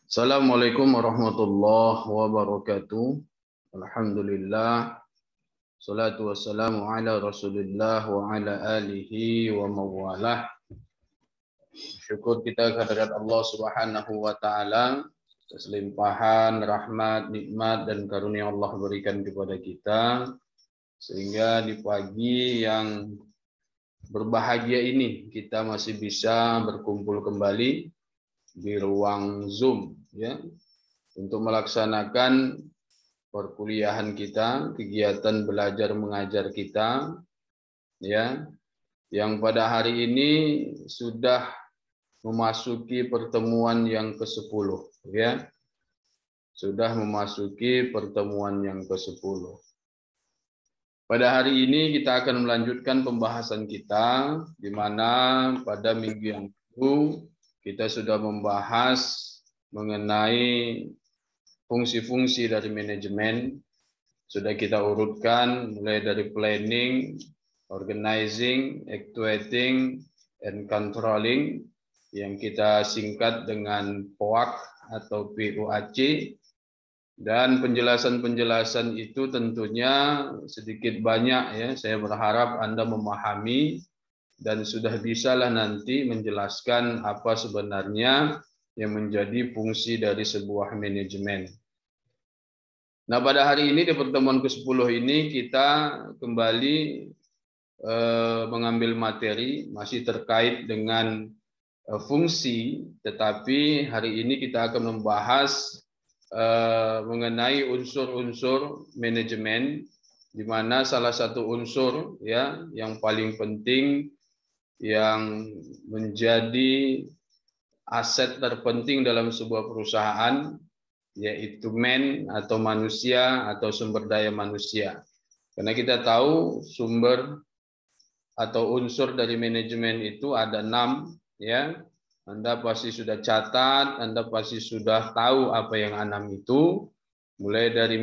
Assalamualaikum warahmatullahi wabarakatuh. Alhamdulillah. Salatu wassalamu ala Rasulillah wa ala alihi wa mawalah. Syukur kita kehadirat Allah Subhanahu wa taala atas limpahan rahmat, nikmat dan karunia Allah berikan kepada kita sehingga di pagi yang berbahagia ini kita masih bisa berkumpul kembali di ruang Zoom ya untuk melaksanakan perkuliahan kita, kegiatan belajar mengajar kita ya yang pada hari ini sudah memasuki pertemuan yang ke-10 ya. Sudah memasuki pertemuan yang ke-10. Pada hari ini kita akan melanjutkan pembahasan kita di mana pada minggu yang lalu kita sudah membahas mengenai fungsi-fungsi dari manajemen. Sudah kita urutkan mulai dari planning, organizing, actuating, and controlling yang kita singkat dengan POAC atau POAC. Dan penjelasan-penjelasan itu tentunya sedikit banyak ya. Saya berharap Anda memahami dan sudah bisalah nanti menjelaskan apa sebenarnya yang menjadi fungsi dari sebuah manajemen. Nah, pada hari ini di pertemuan ke-10 ini kita kembali mengambil materi masih terkait dengan fungsi, tetapi hari ini kita akan membahas mengenai unsur-unsur manajemen, di mana salah satu unsur ya yang paling penting yang menjadi aset terpenting dalam sebuah perusahaan yaitu atau manusia atau sumber daya manusia. Karena kita tahu sumber atau unsur dari manajemen itu ada 6 ya. Anda pasti sudah catat, Anda pasti sudah tahu apa yang 6 itu. Mulai dari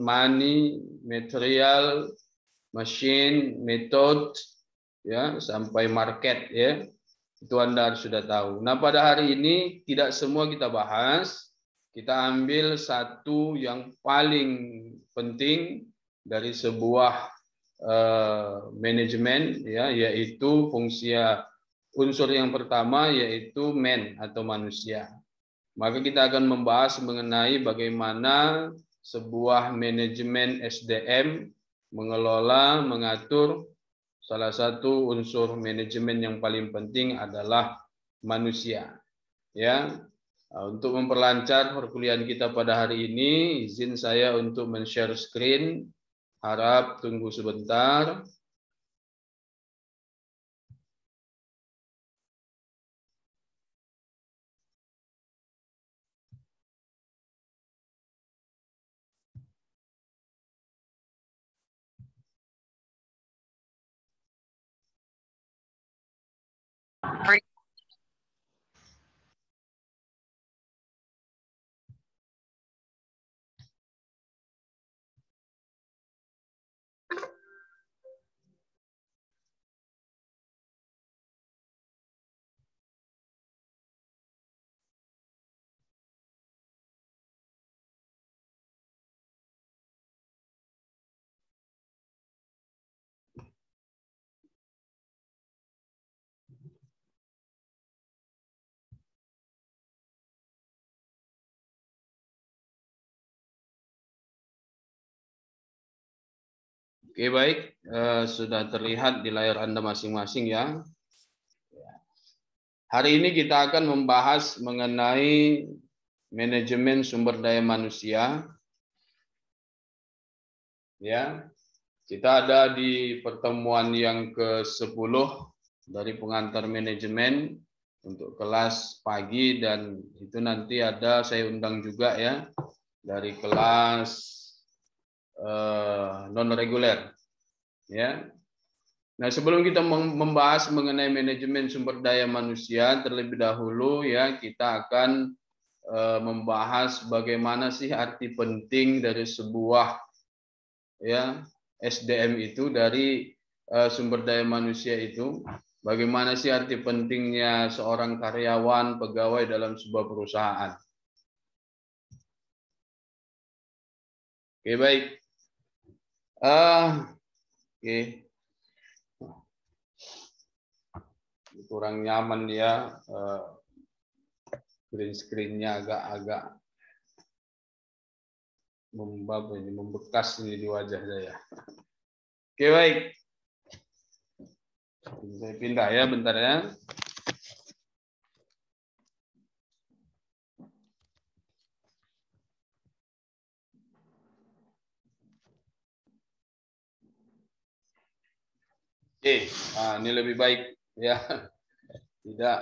money, material, machine, method, ya sampai market ya. Itu Anda harus sudah tahu. Nah, pada hari ini tidak semua kita bahas. Kita ambil satu yang paling penting dari sebuah manajemen ya, yaitu fungsi unsur yang pertama yaitu atau manusia. Maka kita akan membahas mengenai bagaimana sebuah manajemen SDM mengelola, mengatur. Salah satu unsur manajemen yang paling penting adalah manusia. Ya, untuk memperlancar perkuliahan kita pada hari ini, izin saya untuk men-share screen. Harap tunggu sebentar. Oke, baik, sudah terlihat di layar Anda masing-masing ya. Hari ini kita akan membahas mengenai manajemen sumber daya manusia. Ya, kita ada di pertemuan yang ke-10 dari pengantar manajemen untuk kelas pagi, dan itu nanti ada saya undang juga ya dari kelas non reguler ya. Nah, sebelum kita membahas mengenai manajemen sumber daya manusia terlebih dahulu ya, kita akan membahas bagaimana sih arti penting dari sebuah ya SDM itu, dari sumber daya manusia itu. Bagaimana sih arti pentingnya seorang karyawan, pegawai dalam sebuah perusahaan. Oke, baik. Oke. Kurang nyaman ya. Green screen-nya agak-agak membekas ini di wajah saya. Oke, baik. Saya pindah ya bentar ya. Oke, ini lebih baik ya. Tidak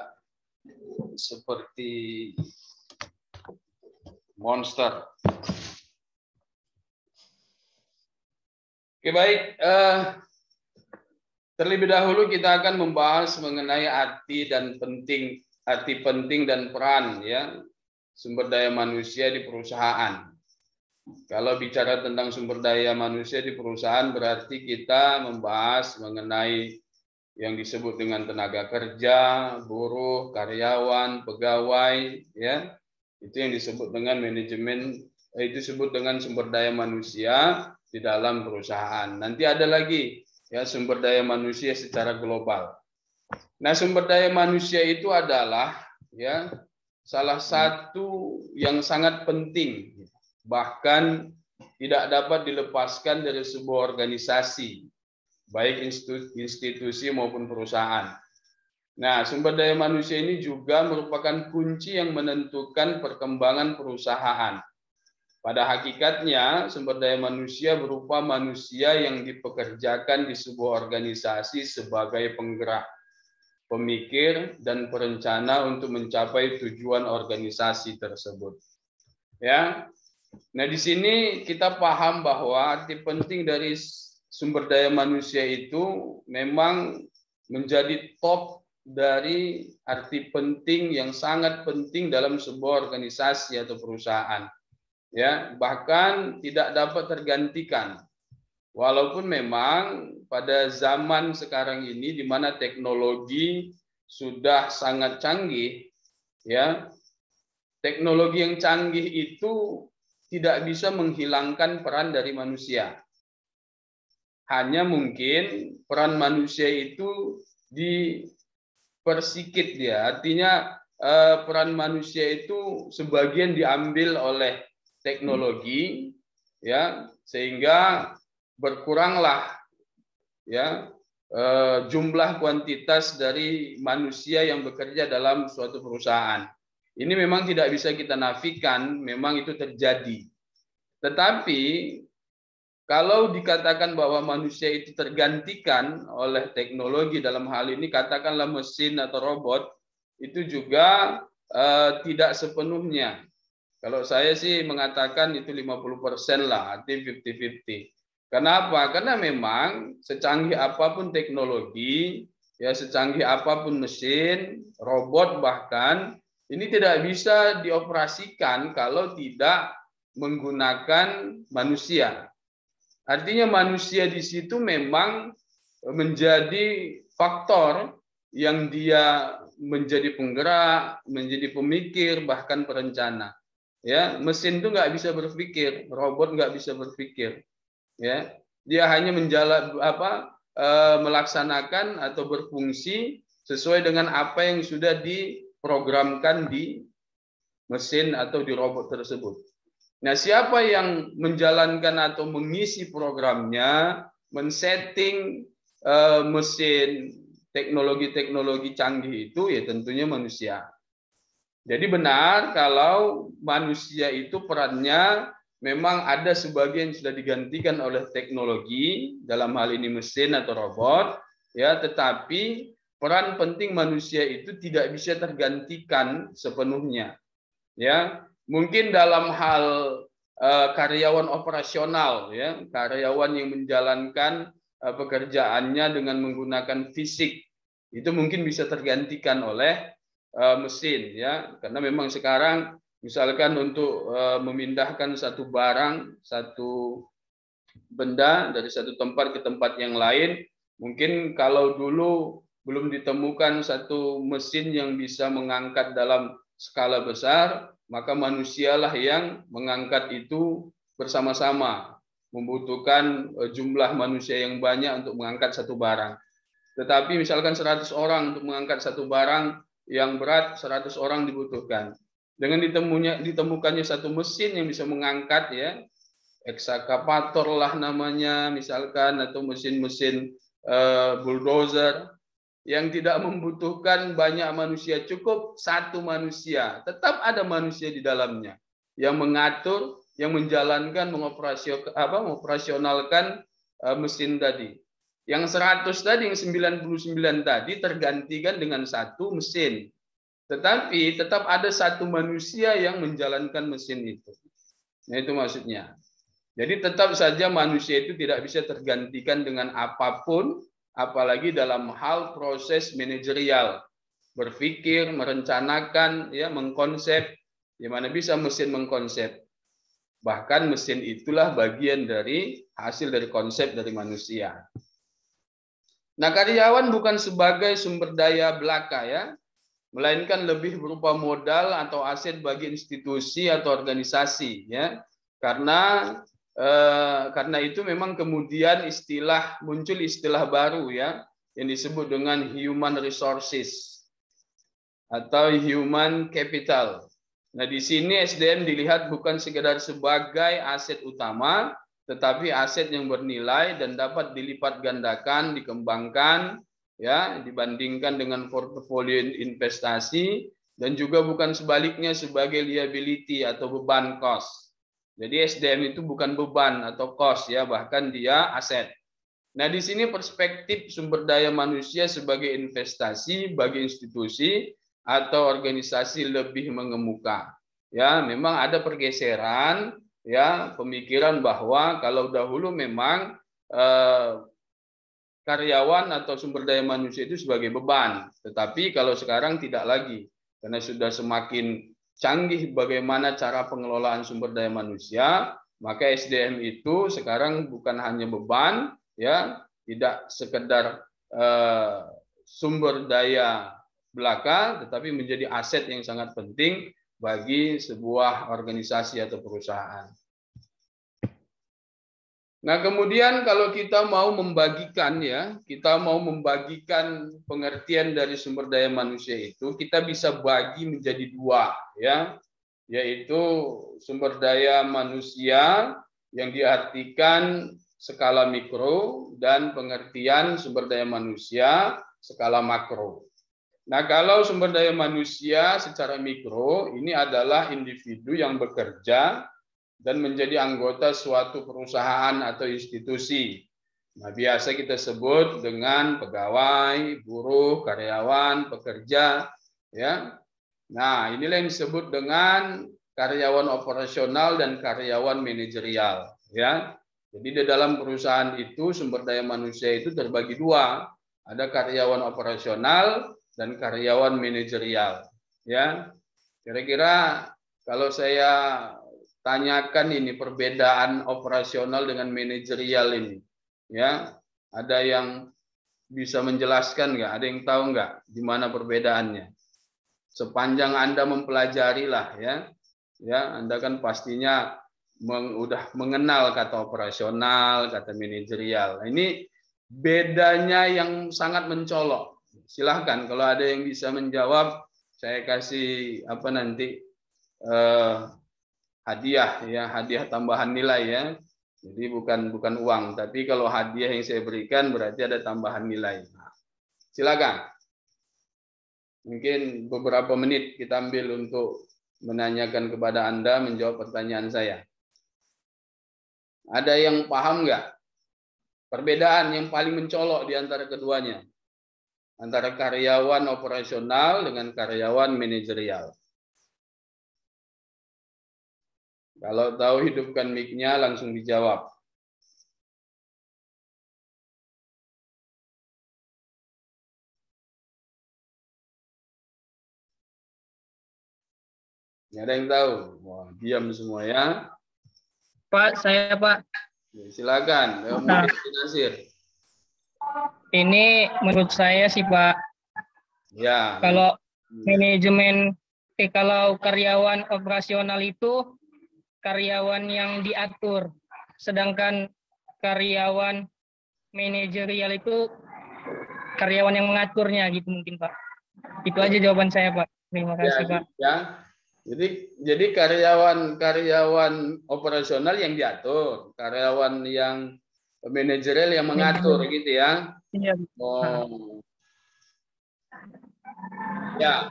seperti monster. Oke, baik. Terlebih dahulu kita akan membahas mengenai arti penting dan peran ya sumber daya manusia di perusahaan. Kalau bicara tentang sumber daya manusia di perusahaan berarti kita membahas mengenai yang disebut dengan tenaga kerja, buruh, karyawan, pegawai, ya. Itu yang disebut dengan manajemen, itu disebut dengan sumber daya manusia di dalam perusahaan. Nanti ada lagi ya sumber daya manusia secara global. Nah, sumber daya manusia itu adalah ya salah satu yang sangat penting, bahkan tidak dapat dilepaskan dari sebuah organisasi, baik institusi maupun perusahaan. Nah, sumber daya manusia ini juga merupakan kunci yang menentukan perkembangan perusahaan. Pada hakikatnya, sumber daya manusia berupa manusia yang dipekerjakan di sebuah organisasi sebagai penggerak, pemikir, dan perencana untuk mencapai tujuan organisasi tersebut. Ya, nah di sini kita paham bahwa arti penting dari sumber daya manusia itu memang menjadi top dari arti penting yang sangat penting dalam sebuah organisasi atau perusahaan. Ya, bahkan tidak dapat tergantikan. Walaupun memang pada zaman sekarang ini di mana teknologi sudah sangat canggih, ya, teknologi yang canggih itu tidak bisa menghilangkan peran dari manusia. Hanya mungkin peran manusia itu dipersikit dia. Artinya peran manusia itu sebagian diambil oleh teknologi, ya, sehingga berkuranglah ya jumlah kuantitas dari manusia yang bekerja dalam suatu perusahaan. Ini memang tidak bisa kita nafikan, memang itu terjadi. Tetapi kalau dikatakan bahwa manusia itu tergantikan oleh teknologi dalam hal ini, katakanlah mesin atau robot, itu juga tidak sepenuhnya. Kalau saya sih mengatakan itu 50% lah, artinya 50-50. Kenapa? Karena memang secanggih apapun teknologi, ya secanggih apapun mesin, robot bahkan, ini tidak bisa dioperasikan kalau tidak menggunakan manusia. Artinya manusia di situ memang menjadi faktor yang dia menjadi penggerak, menjadi pemikir, bahkan perencana. Ya, mesin itu nggak bisa berpikir, robot nggak bisa berpikir. Ya, dia hanya melaksanakan atau berfungsi sesuai dengan apa yang sudah diprogramkan di mesin atau di robot tersebut. Nah, siapa yang menjalankan atau mengisi programnya, men-setting mesin teknologi-teknologi canggih itu ya tentunya manusia. Jadi benar kalau manusia itu perannya memang ada sebagian sudah digantikan oleh teknologi, dalam hal ini mesin atau robot, ya, tetapi peran penting manusia itu tidak bisa tergantikan sepenuhnya. Ya, mungkin dalam hal karyawan operasional, ya, karyawan yang menjalankan pekerjaannya dengan menggunakan fisik, itu mungkin bisa tergantikan oleh mesin, ya, karena memang sekarang misalkan untuk memindahkan satu barang, satu benda dari satu tempat ke tempat yang lain, mungkin kalau dulu belum ditemukan satu mesin yang bisa mengangkat dalam skala besar, maka manusialah yang mengangkat itu bersama-sama, membutuhkan jumlah manusia yang banyak untuk mengangkat satu barang. Tetapi misalkan 100 orang untuk mengangkat satu barang yang berat, 100 orang dibutuhkan. Dengan ditemukannya satu mesin yang bisa mengangkat, ya, ekskavator lah namanya misalkan, atau mesin-mesin bulldozer yang tidak membutuhkan banyak manusia, cukup satu manusia, tetap ada manusia di dalamnya yang mengatur, yang menjalankan, mengoperasionalkan mesin tadi. Yang 100 tadi, yang 99 tadi tergantikan dengan satu mesin. Tetapi tetap ada satu manusia yang menjalankan mesin itu. Nah, itu maksudnya. Jadi tetap saja manusia itu tidak bisa tergantikan dengan apapun, apalagi dalam hal proses manajerial. Berpikir, merencanakan, ya, mengkonsep, di mana bisa mesin mengkonsep. Bahkan mesin itulah bagian dari hasil dari konsep dari manusia. Nah, karyawan bukan sebagai sumber daya belaka, ya, melainkan lebih berupa modal atau aset bagi institusi atau organisasi, ya. Karena itu memang kemudian muncul istilah baru, ya, yang disebut dengan human resources atau human capital. Nah, di sini SDM dilihat bukan sekedar sebagai aset utama, tetapi aset yang bernilai dan dapat dilipat gandakan, dikembangkan, ya, dibandingkan dengan portofolio investasi, dan juga bukan sebaliknya sebagai liability atau beban cost. Jadi SDM itu bukan beban atau cost, ya, bahkan dia aset. Nah, di sini perspektif sumber daya manusia sebagai investasi bagi institusi atau organisasi lebih mengemuka. Ya, memang ada pergeseran, ya, pemikiran bahwa kalau dahulu memang karyawan atau sumber daya manusia itu sebagai beban, tetapi kalau sekarang tidak lagi, karena sudah semakin canggih bagaimana cara pengelolaan sumber daya manusia, maka SDM itu sekarang bukan hanya beban, ya, tidak sekedar sumber daya belaka, tetapi menjadi aset yang sangat penting bagi sebuah organisasi atau perusahaan. Nah, kemudian kalau kita mau membagikan, ya, kita mau membagikan pengertian dari sumber daya manusia itu, kita bisa bagi menjadi dua, ya, yaitu sumber daya manusia yang diartikan skala mikro dan pengertian sumber daya manusia skala makro. Nah, kalau sumber daya manusia secara mikro ini adalah individu yang bekerja dan menjadi anggota suatu perusahaan atau institusi. Nah, biasa kita sebut dengan pegawai, buruh, karyawan, pekerja, ya. Nah, inilah yang disebut dengan karyawan operasional dan karyawan manajerial, ya. Jadi di dalam perusahaan itu sumber daya manusia itu terbagi dua, ada karyawan operasional dan karyawan manajerial, ya. Kira-kira kalau saya tanyakan ini perbedaan operasional dengan manajerial ini, ya, ada yang bisa menjelaskan nggak? Ada yang tahu nggak di mana perbedaannya? Sepanjang Anda mempelajari lah, ya, Anda kan pastinya udah mengenal kata operasional, kata manajerial. Nah, ini bedanya yang sangat mencolok. Silahkan kalau ada yang bisa menjawab, saya kasih nanti hadiah, ya, hadiah tambahan nilai, ya. Jadi bukan uang, tapi kalau hadiah yang saya berikan berarti ada tambahan nilai. Nah, silakan. Mungkin beberapa menit kita ambil untuk menanyakan kepada Anda, menjawab pertanyaan saya. Ada yang paham nggak perbedaan yang paling mencolok di antara keduanya? Antara karyawan operasional dengan karyawan manajerial. Kalau tahu, hidupkan mic-nya, langsung dijawab. Nggak ada yang tahu? Wah, diam semua, ya. Pak, saya Pak. Silakan, mungkin Nasir. Ini menurut saya sih Pak. Ya. Kalau manajemen, kalau karyawan operasional itu karyawan yang diatur, sedangkan karyawan manajerial itu karyawan yang mengaturnya gitu mungkin Pak. Itu aja jawaban saya Pak. Terima kasih Pak. Ya. Jadi karyawan operasional yang diatur, karyawan yang manajerial yang mengatur gitu ya. Iya. Oh. Ya.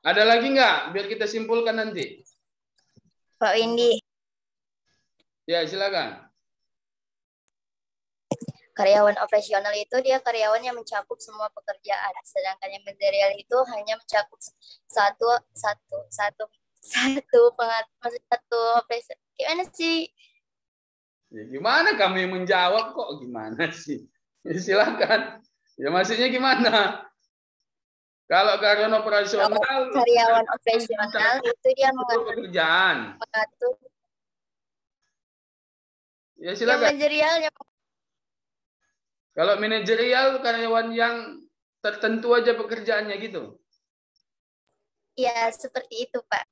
Ada lagi nggak? Biar kita simpulkan nanti. Pak Windy. Ya, silakan. Karyawan operasional itu dia karyawan yang mencakup semua pekerjaan, sedangkan yang manajerial itu hanya mencakup satu operasi. Gimana sih? Ya, gimana kami menjawab kok? Gimana sih? Ya, silakan. Ya maksudnya gimana? Kalau karyawan operasional, karyawan operasional itu dia mengatur pekerjaan. Ya silakan. Yang manajerial Kalau manajerial karyawan yang tertentu aja pekerjaannya gitu. Ya, seperti itu, Pak.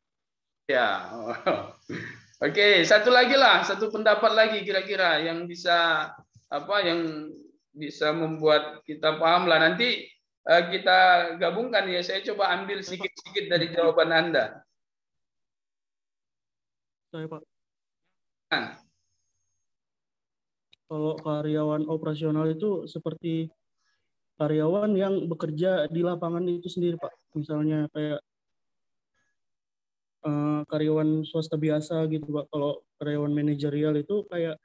Ya. Oke, satu lagi lah, satu pendapat lagi kira-kira yang bisa yang bisa membuat kita paham lah. Nanti kita gabungkan ya. Saya coba ambil sedikit-sedikit dari jawaban Anda. Saya Pak. Nah. Kalau karyawan operasional itu seperti karyawan yang bekerja di lapangan itu sendiri Pak. Misalnya kayak karyawan swasta biasa gitu Pak. Kalau karyawan manajerial itu kayak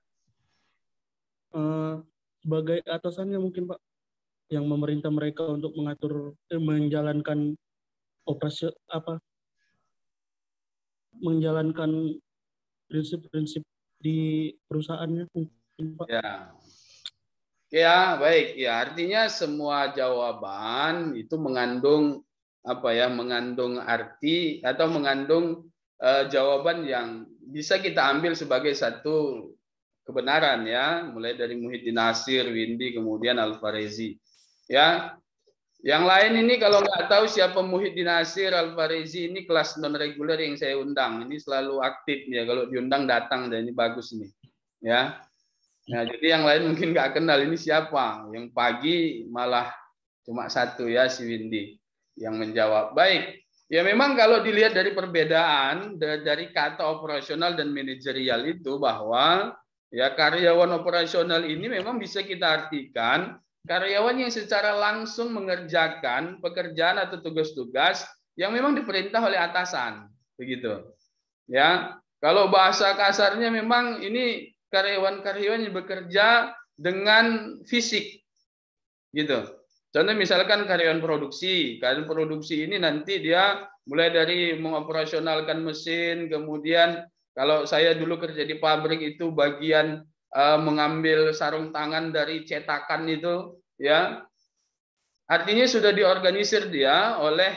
sebagai atasannya mungkin Pak, yang memerintah mereka untuk menjalankan operasi menjalankan prinsip-prinsip di perusahaannya mungkin Pak. Ya, baik. Ya, artinya semua jawaban itu mengandung mengandung arti atau mengandung jawaban yang bisa kita ambil sebagai satu kebenaran ya, mulai dari Muhyiddin Nasir, Windy, kemudian Al-Farezi. Ya. Yang lain ini kalau nggak tahu siapa Muhyiddin Nasir, Al-Farezi, ini kelas non reguler yang saya undang. Ini selalu aktif ya, kalau diundang datang, dan ini bagus nih. Ya. Nah, jadi yang lain mungkin nggak kenal ini siapa. Yang pagi malah cuma satu ya, si Windy yang menjawab. Baik. Ya memang kalau dilihat dari perbedaan dari kata operasional dan manajerial itu, bahwa ya karyawan operasional ini memang bisa kita artikan karyawan yang secara langsung mengerjakan pekerjaan atau tugas-tugas yang memang diperintah oleh atasan, begitu. Ya, kalau bahasa kasarnya memang ini karyawan-karyawan yang bekerja dengan fisik, gitu. Contoh misalkan karyawan produksi ini nanti dia mulai dari mengoperasionalkan mesin, kemudian kalau saya dulu kerja di pabrik itu bagian mengambil sarung tangan dari cetakan itu, ya. Artinya sudah diorganisir dia oleh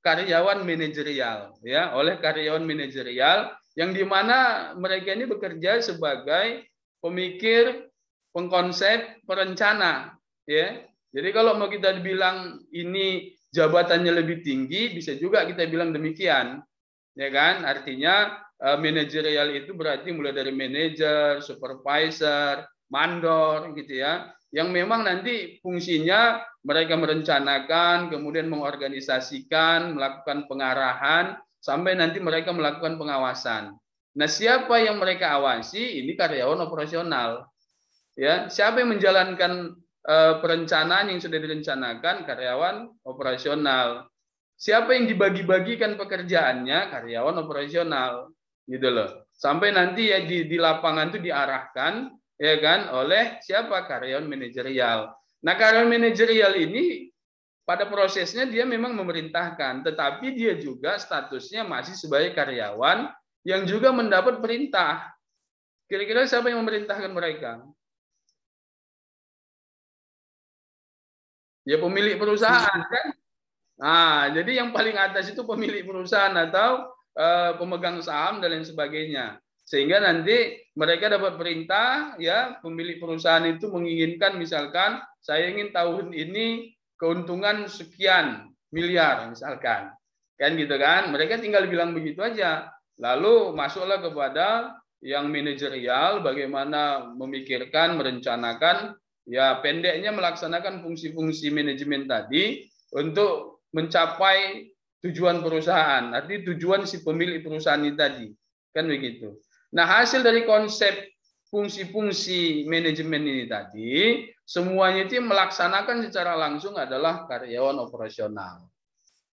karyawan manajerial, ya, oleh karyawan manajerial yang dimana mereka ini bekerja sebagai pemikir, pengkonsep, perencana, ya. Jadi kalau mau kita bilang ini jabatannya lebih tinggi, bisa juga kita bilang demikian, ya kan? Artinya manajerial itu berarti mulai dari manajer, supervisor, mandor, gitu ya, yang memang nanti fungsinya mereka merencanakan, kemudian mengorganisasikan, melakukan pengarahan, sampai nanti mereka melakukan pengawasan. Nah, siapa yang mereka awasi? Ini karyawan operasional. Ya, siapa yang menjalankan perencanaan yang sudah direncanakan? Karyawan operasional. Siapa yang dibagi-bagikan pekerjaannya? Karyawan operasional, gitu loh. Sampai nanti ya di lapangan itu diarahkan, ya kan, oleh siapa? Karyawan manajerial. Nah, karyawan manajerial ini pada prosesnya dia memang memerintahkan, tetapi dia juga statusnya masih sebagai karyawan yang juga mendapat perintah. Kira-kira siapa yang memerintahkan mereka? Ya pemilik perusahaan kan. Nah, jadi yang paling atas itu pemilik perusahaan atau pemegang saham dan lain sebagainya. Sehingga nanti mereka dapat perintah, ya, pemilik perusahaan itu menginginkan, misalkan saya ingin tahun ini keuntungan sekian miliar misalkan. Kan gitu kan. Mereka tinggal bilang begitu aja. Lalu masuklah kepada yang manajerial, bagaimana memikirkan, merencanakan, ya pendeknya melaksanakan fungsi-fungsi manajemen tadi untuk mencapai tujuan perusahaan, artinya tujuan si pemilik perusahaan ini tadi, kan begitu. Nah, hasil dari konsep fungsi-fungsi manajemen ini tadi, semuanya itu melaksanakan secara langsung adalah karyawan operasional.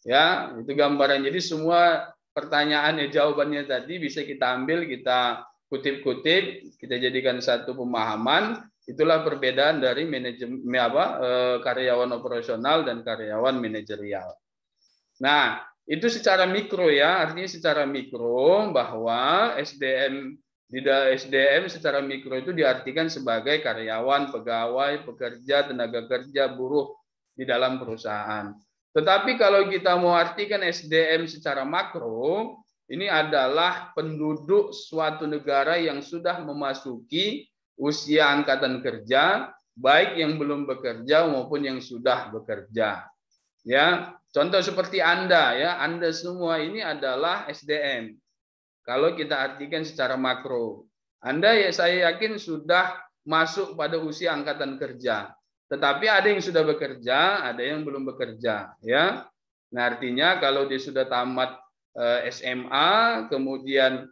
Ya, itu gambaran. Jadi semua pertanyaan jawabannya tadi bisa kita ambil, kita kutip-kutip, kita jadikan satu pemahaman. Itulah perbedaan dari manajemen karyawan operasional dan karyawan manajerial. Nah, itu secara mikro ya, artinya secara mikro bahwa SDM secara mikro itu diartikan sebagai karyawan, pegawai, pekerja, tenaga kerja, buruh di dalam perusahaan. Tetapi kalau kita mau artikan SDM secara makro, ini adalah penduduk suatu negara yang sudah memasuki usia angkatan kerja, baik yang belum bekerja maupun yang sudah bekerja. Ya, contoh seperti Anda ya, Anda semua ini adalah SDM. Kalau kita artikan secara makro, Anda ya saya yakin sudah masuk pada usia angkatan kerja. Tetapi ada yang sudah bekerja, ada yang belum bekerja, ya. Nah, artinya kalau dia sudah tamat SMA, kemudian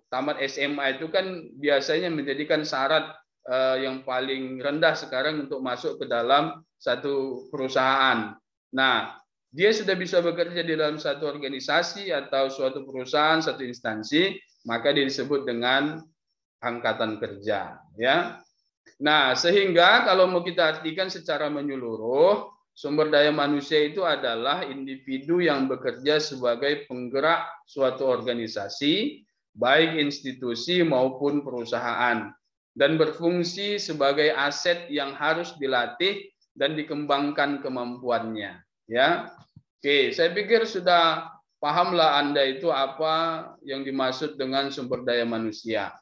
tamat SMA itu kan biasanya menjadikan syarat yang paling rendah sekarang untuk masuk ke dalam satu perusahaan. Nah, dia sudah bisa bekerja di dalam satu organisasi atau suatu perusahaan, satu instansi, maka dia disebut dengan angkatan kerja, ya. Nah, sehingga kalau mau kita artikan secara menyeluruh, sumber daya manusia itu adalah individu yang bekerja sebagai penggerak suatu organisasi, baik institusi maupun perusahaan, dan berfungsi sebagai aset yang harus dilatih dan dikembangkan kemampuannya. Ya, oke, saya pikir sudah pahamlah Anda itu apa yang dimaksud dengan sumber daya manusia.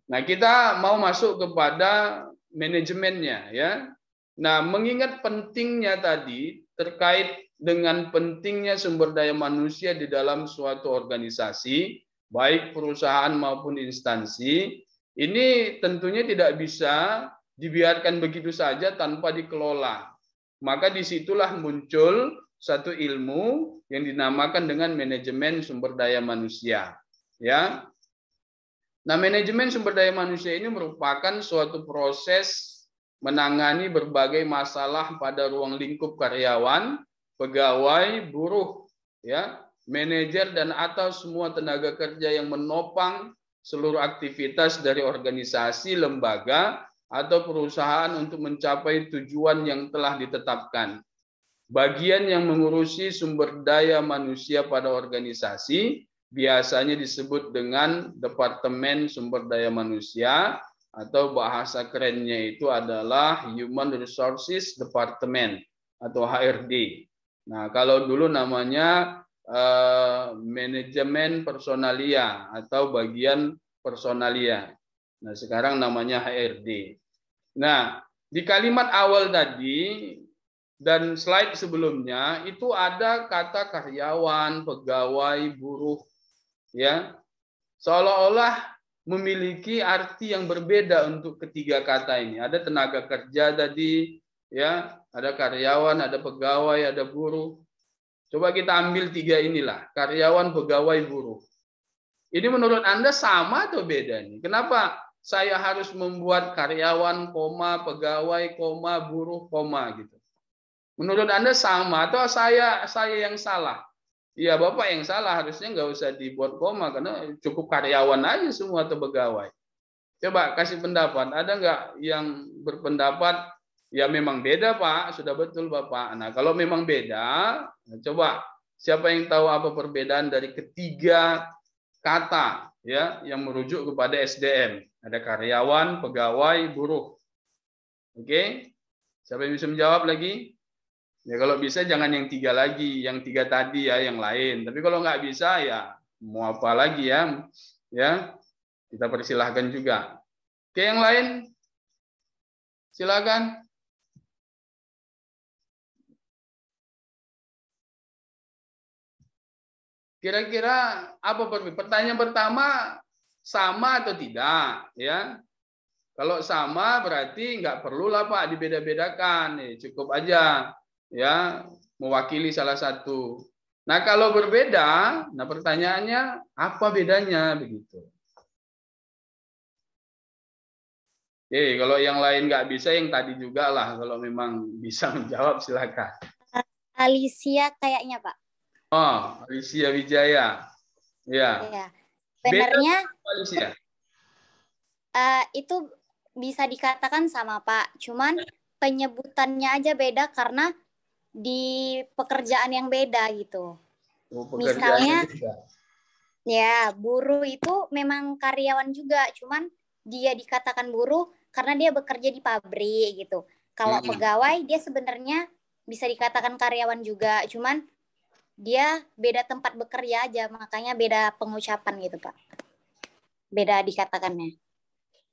Nah, kita mau masuk kepada manajemennya ya. Nah, mengingat pentingnya tadi terkait dengan pentingnya sumber daya manusia di dalam suatu organisasi, baik perusahaan maupun instansi, ini tentunya tidak bisa dibiarkan begitu saja tanpa dikelola. Maka disitulah muncul satu ilmu yang dinamakan dengan manajemen sumber daya manusia. Ya. Nah, manajemen sumber daya manusia ini merupakan suatu proses menangani berbagai masalah pada ruang lingkup karyawan, pegawai, buruh, ya, manajer dan atau semua tenaga kerja yang menopang seluruh aktivitas dari organisasi, lembaga atau perusahaan untuk mencapai tujuan yang telah ditetapkan. Bagian yang mengurusi sumber daya manusia pada organisasi biasanya disebut dengan Departemen Sumber Daya Manusia atau bahasa kerennya itu adalah Human Resources Department atau HRD. Nah, kalau dulu namanya manajemen personalia atau bagian personalia. Nah, sekarang namanya HRD. Nah, di kalimat awal tadi dan slide sebelumnya itu ada kata karyawan, pegawai, buruh, ya, seolah-olah memiliki arti yang berbeda untuk ketiga kata ini. Ada tenaga kerja tadi, ya, ada karyawan, ada pegawai, ada buruh. Coba kita ambil tiga inilah, karyawan, pegawai, buruh. Ini menurut Anda sama atau beda nih? Kenapa saya harus membuat karyawan, koma, pegawai, koma, buruh, koma gitu? Menurut Anda sama atau saya yang salah? Iya, Bapak yang salah, harusnya nggak usah dibuat koma karena cukup karyawan aja semua atau pegawai. Coba kasih pendapat. Ada nggak yang berpendapat ya memang beda Pak? Sudah betul Bapak. Nah, kalau memang beda, coba siapa yang tahu apa perbedaan dari ketiga kata ya yang merujuk kepada SDM? Ada karyawan, pegawai, buruh. Oke? Siapa yang bisa menjawab lagi? Ya kalau bisa jangan yang tiga lagi, yang tiga tadi ya, yang lain. Tapi kalau nggak bisa ya mau apa lagi ya, ya kita persilahkan juga. Oke, yang lain silakan. Kira-kira apa pertanyaan pertama, sama atau tidak, ya? Kalau sama berarti nggak perlulah Pak dibeda-bedakan, cukup aja ya mewakili salah satu. Nah kalau berbeda, nah pertanyaannya apa bedanya begitu? Oke, kalau yang lain nggak bisa, yang tadi juga lah. Kalau memang bisa menjawab silakan. Alicia kayaknya Pak. Oh, Alicia Wijaya. Ya. Ya. Beda Sebenarnya Alicia. itu bisa dikatakan sama Pak, cuman penyebutannya aja beda karena di pekerjaan yang beda gitu. Misalnya, ya buruh itu memang karyawan juga, cuman dia dikatakan buruh karena dia bekerja di pabrik gitu. Kalau pegawai dia sebenarnya bisa dikatakan karyawan juga, cuman dia beda tempat bekerja aja, makanya beda pengucapan gitu Pak. Beda dikatakannya.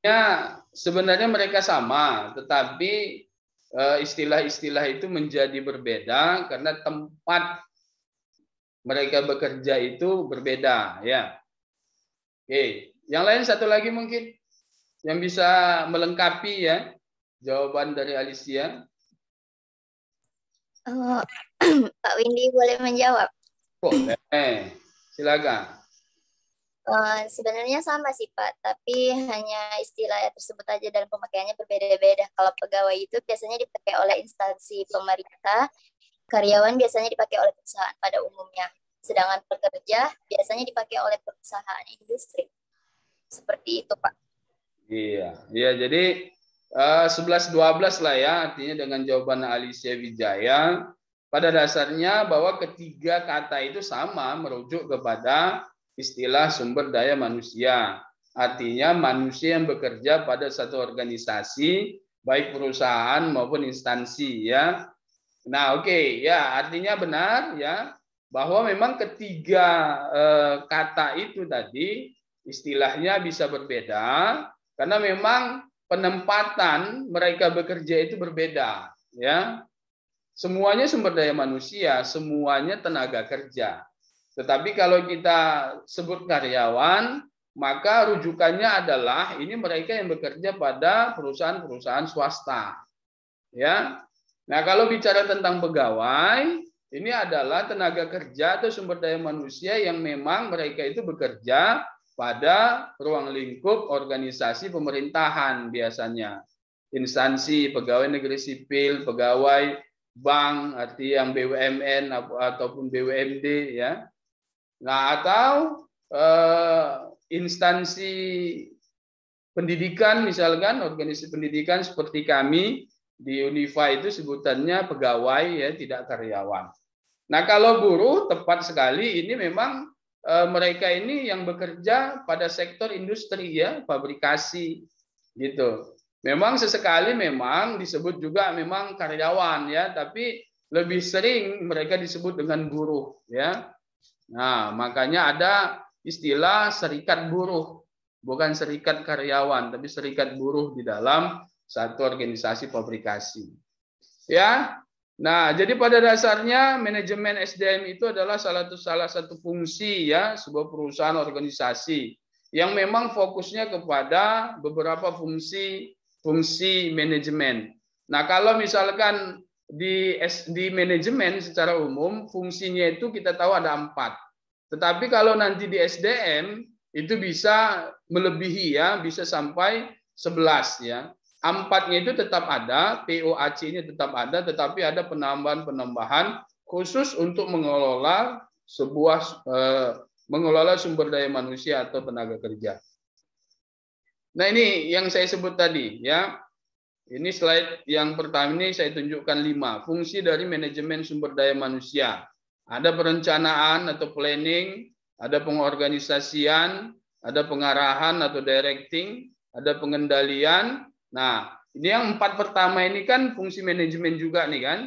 Ya, sebenarnya mereka sama, tetapi istilah-istilah itu menjadi berbeda karena tempat mereka bekerja itu berbeda, ya. Oke, yang lain satu lagi mungkin yang bisa melengkapi ya jawaban dari Alicia. Pak Windy boleh menjawab? Boleh, silakan. Sebenarnya sama sih Pak, tapi hanya istilah tersebut aja dalam pemakaiannya berbeda-beda. Kalau pegawai itu biasanya dipakai oleh instansi pemerintah, karyawan biasanya dipakai oleh perusahaan pada umumnya. Sedangkan pekerja biasanya dipakai oleh perusahaan industri. Seperti itu Pak. Iya, iya jadi 11-12 lah ya, artinya dengan jawaban Alicia Wijaya, pada dasarnya bahwa ketiga kata itu sama merujuk kepada istilah sumber daya manusia. Artinya manusia yang bekerja pada satu organisasi, baik perusahaan maupun instansi ya. Nah, oke, ya artinya benar ya bahwa memang ketiga kata itu tadi istilahnya bisa berbeda karena memang penempatan mereka bekerja itu berbeda ya. Semuanya sumber daya manusia, semuanya tenaga kerja. Tetapi kalau kita sebut karyawan, maka rujukannya adalah ini mereka yang bekerja pada perusahaan-perusahaan swasta. Ya. Nah, kalau bicara tentang pegawai, ini adalah tenaga kerja atau sumber daya manusia yang memang mereka itu bekerja pada ruang lingkup organisasi pemerintahan biasanya. Instansi, pegawai negeri sipil, pegawai bank, arti yang BUMN ataupun BUMD ya. Nah, atau instansi pendidikan misalkan, organisasi pendidikan seperti kami di Unifa itu sebutannya pegawai ya, tidak karyawan. Nah, kalau buruh tepat sekali ini memang mereka ini yang bekerja pada sektor industri ya, fabrikasi gitu. Memang sesekali memang disebut juga memang karyawan ya, tapi lebih sering mereka disebut dengan buruh ya. Nah, makanya ada istilah serikat buruh, bukan serikat karyawan, tapi serikat buruh di dalam satu organisasi fabrikasi. Ya. Nah, jadi pada dasarnya manajemen SDM itu adalah salah satu fungsi ya sebuah perusahaan organisasi yang memang fokusnya kepada beberapa fungsi manajemen. Nah, kalau misalkan di manajemen secara umum fungsinya itu kita tahu ada 4. Tetapi kalau nanti di SDM itu bisa melebihi ya, bisa sampai 11 ya. 4-nya itu tetap ada, POAC-nya tetap ada, tetapi ada penambahan-penambahan khusus untuk mengelola mengelola sumber daya manusia atau tenaga kerja. Nah, ini yang saya sebut tadi ya. Ini slide yang pertama ini saya tunjukkan 5 fungsi dari manajemen sumber daya manusia. Ada perencanaan atau planning, ada pengorganisasian, ada pengarahan atau directing, ada pengendalian. Nah, ini yang 4 pertama ini kan fungsi manajemen juga nih kan.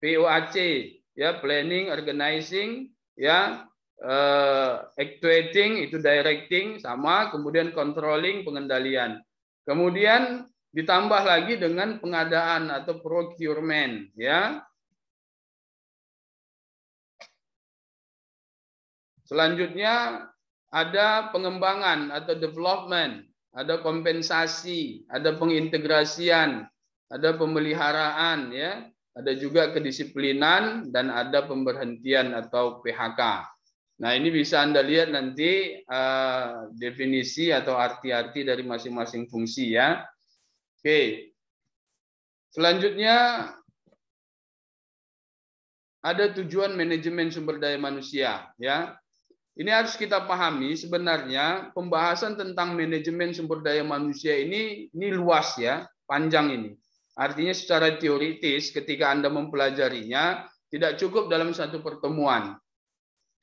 POAC ya, planning, organizing, ya, actuating itu directing sama, kemudian controlling pengendalian. Kemudian ditambah lagi dengan pengadaan atau procurement ya. Selanjutnya ada pengembangan atau development, ada kompensasi, ada pengintegrasian, ada pemeliharaan, ya, ada juga kedisiplinan, dan ada pemberhentian atau PHK. Nah, ini bisa Anda lihat nanti definisi atau arti-arti dari masing-masing fungsi, ya. Oke. Selanjutnya ada tujuan manajemen sumber daya manusia, ya. Ini harus kita pahami, sebenarnya pembahasan tentang manajemen sumber daya manusia ini luas, ya, panjang ini. Artinya secara teoritis ketika Anda mempelajarinya tidak cukup dalam satu pertemuan.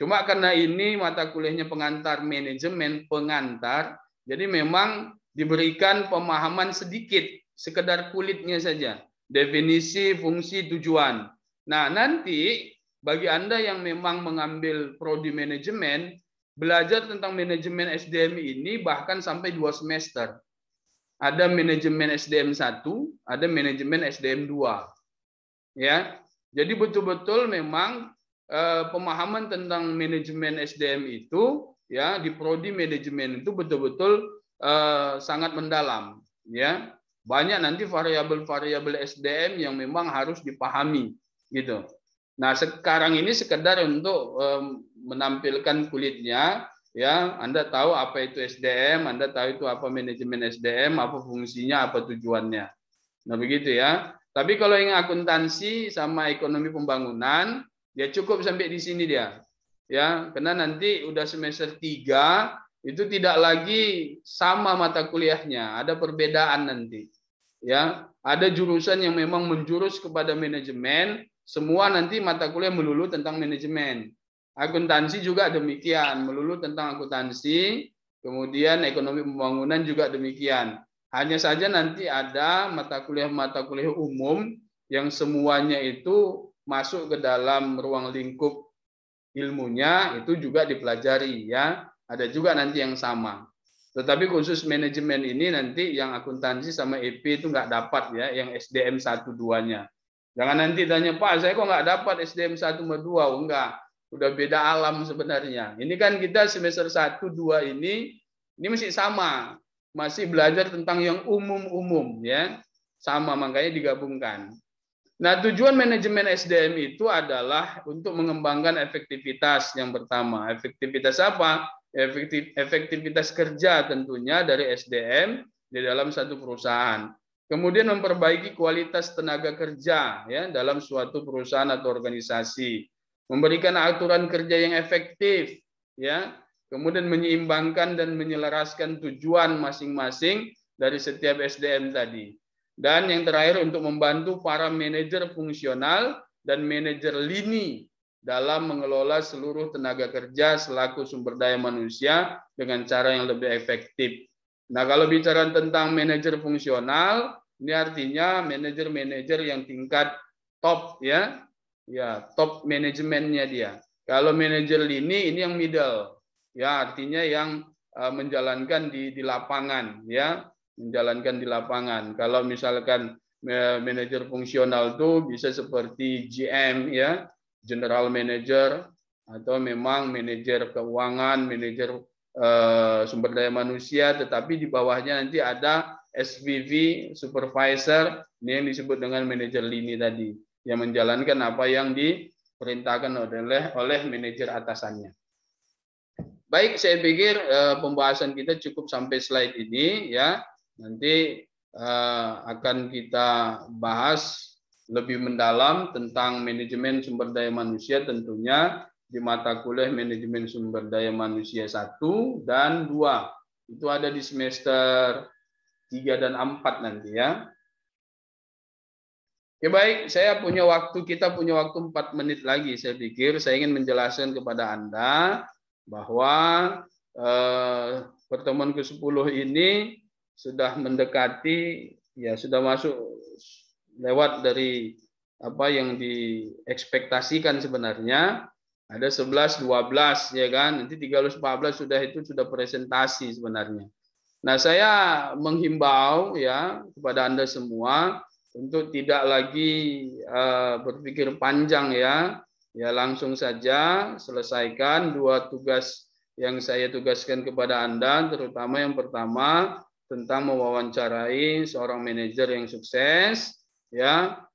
Cuma karena ini mata kuliahnya pengantar manajemen, pengantar, jadi memang diberikan pemahaman sedikit, sekedar kulitnya saja. Definisi, fungsi, tujuan. Nah, nanti bagi Anda yang memang mengambil prodi manajemen, belajar tentang manajemen SDM ini bahkan sampai 2 semester. Ada manajemen SDM 1, ada manajemen SDM 2. Ya. Jadi betul-betul memang pemahaman tentang manajemen SDM itu, ya, di prodi manajemen itu betul-betul sangat mendalam, ya. Banyak nanti variabel-variabel SDM yang memang harus dipahami, gitu. Nah, sekarang ini sekedar untuk menampilkan kulitnya, ya. Anda tahu apa itu SDM, Anda tahu itu apa manajemen SDM, apa fungsinya, apa tujuannya. Nah, begitu, ya. Tapi kalau yang akuntansi sama ekonomi pembangunan, ya cukup sampai di sini dia. Ya, karena nanti udah semester 3 itu tidak lagi sama mata kuliahnya, ada perbedaan nanti. Ya, ada jurusan yang memang menjurus kepada manajemen, semua nanti mata kuliah melulu tentang manajemen. Akuntansi juga demikian, melulu tentang akuntansi, kemudian ekonomi pembangunan juga demikian. Hanya saja nanti ada mata kuliah umum yang semuanya itu masuk ke dalam ruang lingkup ilmunya, itu juga dipelajari, ya. Ada juga nanti yang sama. Tetapi khusus manajemen ini nanti yang akuntansi sama EP itu nggak dapat, ya, yang SDM 1-2-nya. Jangan nanti tanya, Pak, saya kok nggak dapat SDM 1 sama 2? Oh, enggak. Udah beda alam sebenarnya. Ini kan kita semester 1-2 ini masih sama. Masih belajar tentang yang umum-umum, ya. Sama, makanya digabungkan. Nah, tujuan manajemen SDM itu adalah untuk mengembangkan efektivitas yang pertama. Efektivitas apa? Efektivitas kerja tentunya dari SDM di dalam satu perusahaan. Kemudian memperbaiki kualitas tenaga kerja, ya, dalam suatu perusahaan atau organisasi. Memberikan aturan kerja yang efektif, ya. Kemudian menyeimbangkan dan menyelaraskan tujuan masing-masing dari setiap SDM tadi. Dan yang terakhir untuk membantu para manajer fungsional dan manajer lini dalam mengelola seluruh tenaga kerja selaku sumber daya manusia dengan cara yang lebih efektif. Nah, kalau bicara tentang manajer fungsional, ini artinya manajer-manajer yang tingkat top, ya. Ya, top manajemennya dia. Kalau manajer lini ini yang middle. Ya, artinya yang menjalankan di lapangan, ya. Menjalankan di lapangan. Kalau misalkan manajer fungsional itu bisa seperti GM, ya, general manager, atau memang manajer keuangan, manajer sumber daya manusia, tetapi di bawahnya nanti ada SVP, supervisor, ini yang disebut dengan manajer lini tadi, yang menjalankan apa yang diperintahkan oleh manajer atasannya. Baik, saya pikir pembahasan kita cukup sampai slide ini, ya. Nanti akan kita bahas lebih mendalam tentang manajemen sumber daya manusia tentunya di mata kuliah manajemen sumber daya manusia 1 dan 2. Itu ada di semester 3 dan 4 nanti, ya. Oke, baik, kita punya waktu 4 menit lagi. Saya pikir saya ingin menjelaskan kepada Anda bahwa pertemuan ke-10 ini sudah mendekati, ya, sudah masuk lewat dari apa yang diekspektasikan sebenarnya. Ada 11, 12, ya kan? Nanti 13, 14 sudah presentasi sebenarnya. Nah, saya menghimbau, ya, kepada Anda semua untuk tidak lagi berpikir panjang, ya. Ya, langsung saja selesaikan 2 tugas yang saya tugaskan kepada Anda, terutama yang pertama tentang mewawancarai seorang manajer yang sukses. Ya,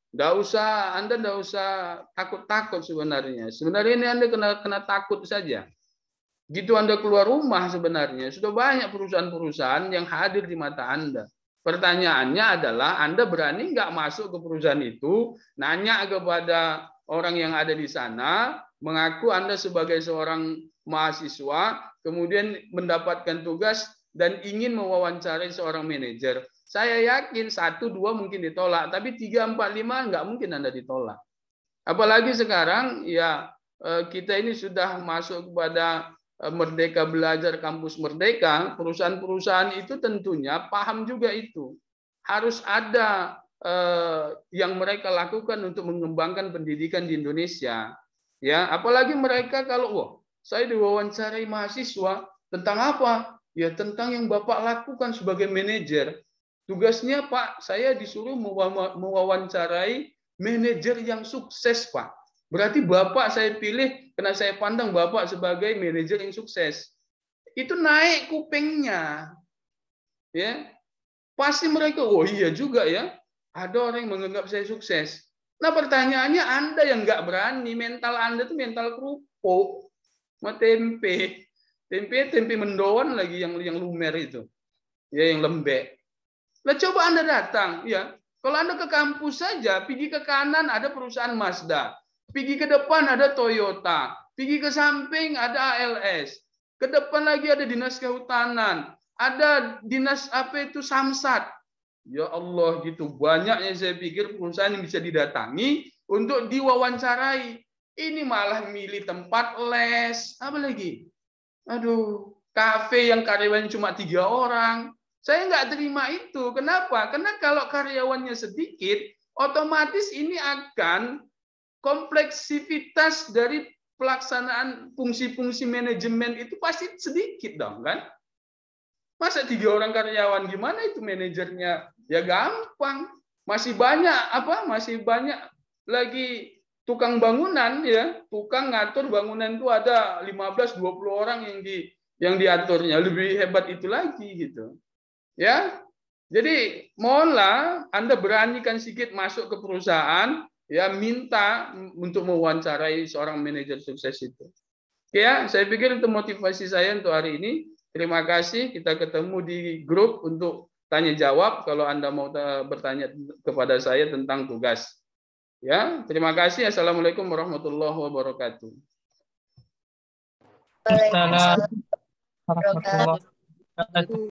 Anda nggak usah takut-takut sebenarnya. Sebenarnya ini Anda kena takut saja. Gitu Anda keluar rumah sebenarnya sudah banyak perusahaan-perusahaan yang hadir di mata Anda. Pertanyaannya adalah Anda berani nggak masuk ke perusahaan itu, nanya kepada orang yang ada di sana, mengaku Anda sebagai seorang mahasiswa, kemudian mendapatkan tugas dan ingin mewawancarai seorang manajer. Saya yakin 1, 2 mungkin ditolak, tapi 3, 4, 5 nggak mungkin Anda ditolak. Apalagi sekarang ya kita ini sudah masuk kepada Merdeka Belajar Kampus Merdeka, perusahaan-perusahaan itu tentunya paham juga itu. Harus ada yang mereka lakukan untuk mengembangkan pendidikan di Indonesia. Ya, apalagi mereka kalau saya diwawancarai mahasiswa tentang apa? Ya tentang yang Bapak lakukan sebagai manajer. Tugasnya Pak, saya disuruh mewawancarai manajer yang sukses, Pak. Berarti Bapak saya pilih karena saya pandang Bapak sebagai manajer yang sukses. Itu naik kupingnya. Ya. Pasti mereka, oh iya juga ya. Ada orang yang menganggap saya sukses. Nah, pertanyaannya Anda yang nggak berani, mental Anda itu mental kerupuk. Sama tempe. Tempe mendoan lagi yang lumer itu. Ya, yang lembek. Nah, coba Anda datang, ya. Kalau Anda ke kampus saja, pergi ke kanan ada perusahaan Mazda. Pergi ke depan ada Toyota, pergi ke samping ada ALS, ke depan lagi ada dinas kehutanan, ada dinas apa itu Samsat. Ya Allah, gitu banyaknya saya pikir perusahaan yang bisa didatangi untuk diwawancarai. Ini malah milih tempat les, apa lagi? Aduh, kafe yang karyawan cuma 3 orang. Saya nggak terima itu. Kenapa? Karena kalau karyawannya sedikit, otomatis ini akan kompleksivitas dari pelaksanaan fungsi-fungsi manajemen itu pasti sedikit dong, kan? Masa 3 orang karyawan, gimana itu manajernya? Ya gampang. Masih banyak lagi tukang bangunan ya, tukang ngatur bangunan itu ada 15-20 orang yang diaturnya, lebih hebat itu lagi gitu. Ya. Jadi mohonlah Anda beranikan sedikit masuk ke perusahaan, ya minta untuk mewawancarai seorang manajer sukses itu. Ya, saya pikir itu motivasi saya untuk hari ini. Terima kasih. Kita ketemu di grup untuk tanya jawab kalau Anda mau bertanya kepada saya tentang tugas. Ya, terima kasih. Assalamualaikum warahmatullahi wabarakatuh. Waalaikumsalam warahmatullahi wabarakatuh.